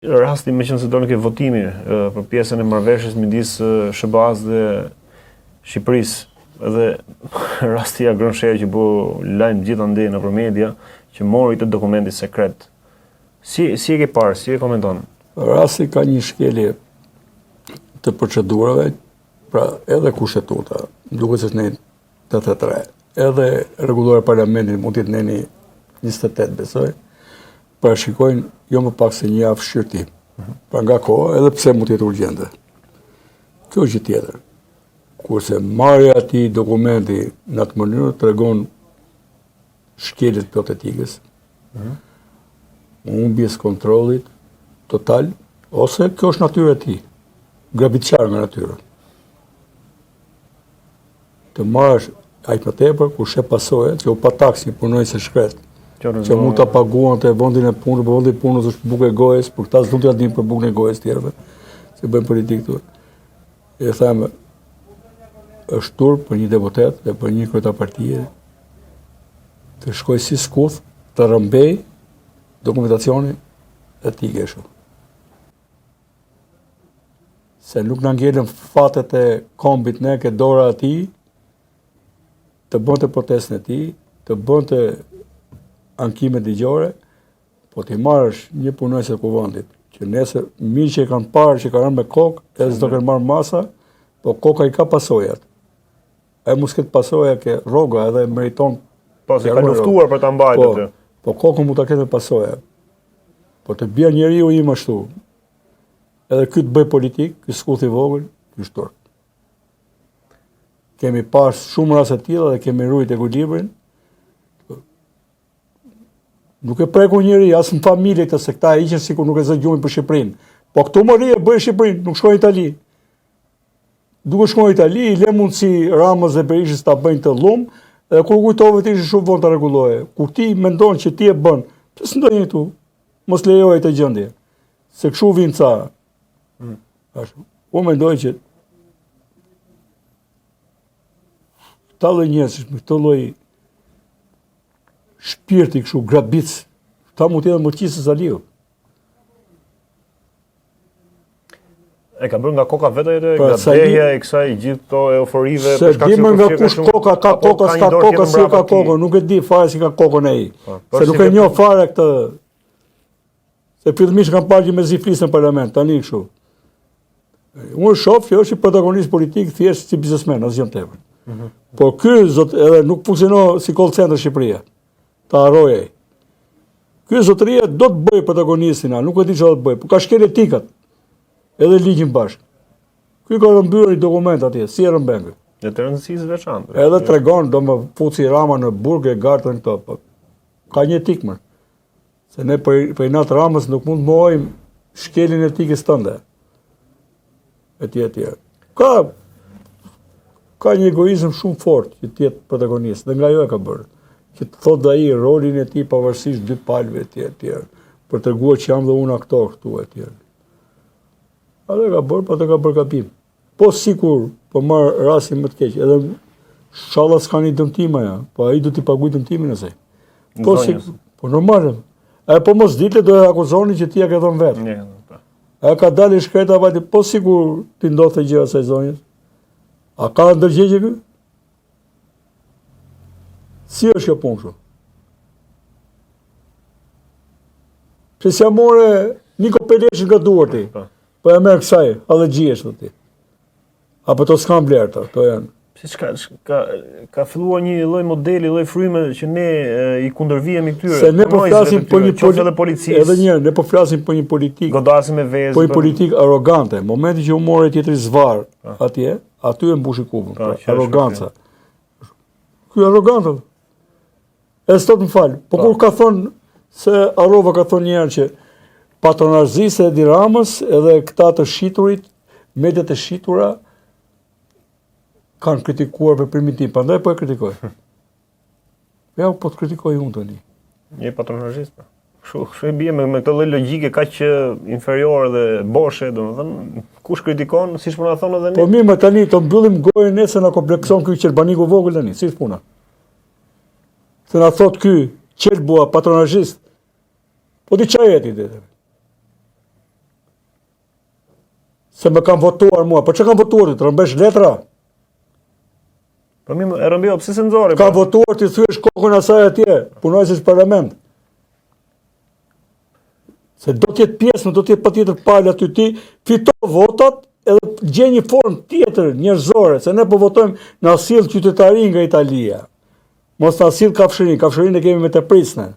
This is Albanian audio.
Rasti me qenë se do në ke votimi për pjesën e marrëveshjes midis SBA-s dhe Shqipërisë, edhe rasti ja Grënshëja që bu lajm gjithandej nëpër media që mori të dokumenti sekret. Si e ke parë, si e komenton? Rasti ka një shkelje të procedurave, pra edhe kushtetuta, duket se është në 83, edhe rregullore parlamentit mund të jetë në 28 besoj, parashikojnë jo më pak se një javë shqyrtim. Pra nga koha, edhe pse mund të jetë urgjente. Kjo është gjë tjetër. Kurse marrja e atij dokumenti në atë mënyrë tregon shkelje të plot etikës, humbjes kontrollit total, ose kjo është natyra e tij, grabitçar nga natyra. Të marrësh aq më tepër kur sheh pasojat që u pa taksi punonjëse shkret, që mund ta paguan te vendin e punës, por vendi i punës është bukë e gojës, por këta s'do t'ja dinë për bukën e gojës tjerëve, se bëjnë politikë këtu. E thamë, është turp për një deputet dhe për një kryetar partie të shkoj si skuth të rrëmbej dokumentacionin e tij kështu. Se nuk na ngelën fatet e kombit ne ke dora e tij, të bënte protestën e tij, të bënte ankime ligjore, po ti marrësh një punonjës të kuvendit, që nesër mirë që e kanë parë që kanë me kokë, edhe s'do kanë marrë masa, po koka i ka pasojat. Ai mos ketë pasoja ke rroga edhe meriton. Po se ka luftuar për ta mbajtur atë. Po kokën mund ta ketë me pasoja. Po të bjerë njeriu im ashtu. Edhe ky të bëj politik, ky skuth i vogël, ky është turp. Kemi pas shumë raste të tilla dhe kemi ruajtur ekuilibrin. Nuk e preku njëri, as në familje këtë, se këta iqen sikur nuk e zëgjumin për Shqipërinë. Po këtu më rije, bëjë Shqipërinë, nuk shkojnë Itali. Duke shkojnë Itali, i le mundësi Ramës dhe Berishës ta bëjnë të lumë, edhe kur kujtove të ishë shumë vonë të reguloje. Kur ti mendon që ti e bën, pse s'ndonjë këtu, mos lejoj të gjendje. Se këshu vinë ca. Unë mendoj që ta dhe njësë, me këtë lloj shpirti kështu grabic, ta mund të jetë më qisë sa liu. E ka bërë nga koka vetë nga dhehja e kësaj gjithë to euforive se di më nga kush koka, ka koka, s'ka koka, si ka koka, nuk e di fare si ka kokën e ai. Se nuk e njoh fare këtë. Se fillimisht kanë parë që me zi flisën në parlament, tani kështu. Unë shoh që është i protagonist politik thjesht si biznesmen, asgjë tepër. Por ky zot edhe nuk funksionon si call center Shqipëria. Ta harrojej. Ky zotëria do të bëj protagonistin, nuk e di çfarë do të bëj, por ka shkel etikat. Edhe ligjin bashkë. Ky ka rëmbyer një dokument atje, si e rëmben ky. Në të rëndësisë veçantë. Edhe tregon do më fuci Rama në burg e gartën këto, po ka një etik më. Se ne për inat Ramës nuk mund të mohojmë shkeljen e etikës tënde. Etj. Ka një egoizëm shumë fort që të jetë protagonist, dhe nga jo e ka bërë. Që të thotë dhe ai rolin e tij pavarësisht dy palëve etj. Për treguar që jam dhe unë aktor këtu etj. Atë ka bërë, po atë ka bërë gabim. Po sikur, po marr rastin më të keq, edhe inshallah s'ka një dëmtim ajo, po ai do t'i paguaj dëmtimin asaj. Po normal. Po mos ditë do e akuzoni që ti ja ke dhënë vetë. A ka dalë shkreta vajti, po sikur ti ndodhte gjëra asaj zonjës. A ka ndërgjegje ky? Si është kjo punë kështu? Pse s'ja more Niko Peleshin nga duart ti? Po e merr kësaj, allëgjies ti. Apo to s'kan vlerë to janë. Ka filluar një lloj modeli, lloj fryme që ne i kundërvihemi këtyre. Se ne po flasim për një policisë. Edhe një herë, ne po flasim për një politik. Godasim me vezë. Po një politik arrogante. Momenti që u morë tjetri zvar atje, aty e mbushi kupën. Arroganca. Ky arrogant. E sot më fal. Po kur ka thonë se Arrova ka thonë një herë që patronazisë e Ramës edhe këta të shiturit, mediat e shitura kanë kritikuar veprimin tim, prandaj po e kritikoj. Ja, po të kritikoj unë tani. Je patronazhist. Kështu e bie me këtë lloj logjike kaq inferiore dhe boshe, domethënë, kush kritikon, siç po na thonë edhe ne. Po mirë, tani të mbyllim gojën nesër na komplekson ky Qelbaniku vogël tani, si puna. Se na thot ky Qelbua patronazhist. Po di çfarë jeti ti? Se më kam votuar mua. Po që kam votuar ti? Të rëmbesh letra? Po mi e rëmbjo, pse se nxori? Kam votuar ti thyesh kokën asaj atje, punojësit parlament. Se do t'jetë pjesë, do t'jetë patjetër palë aty ti, fito votat edhe gje një formë tjetër njerëzore, se ne po votojmë na sill qytetari nga Italia. Mos na sill kafshërinë e kemi me të prisnë.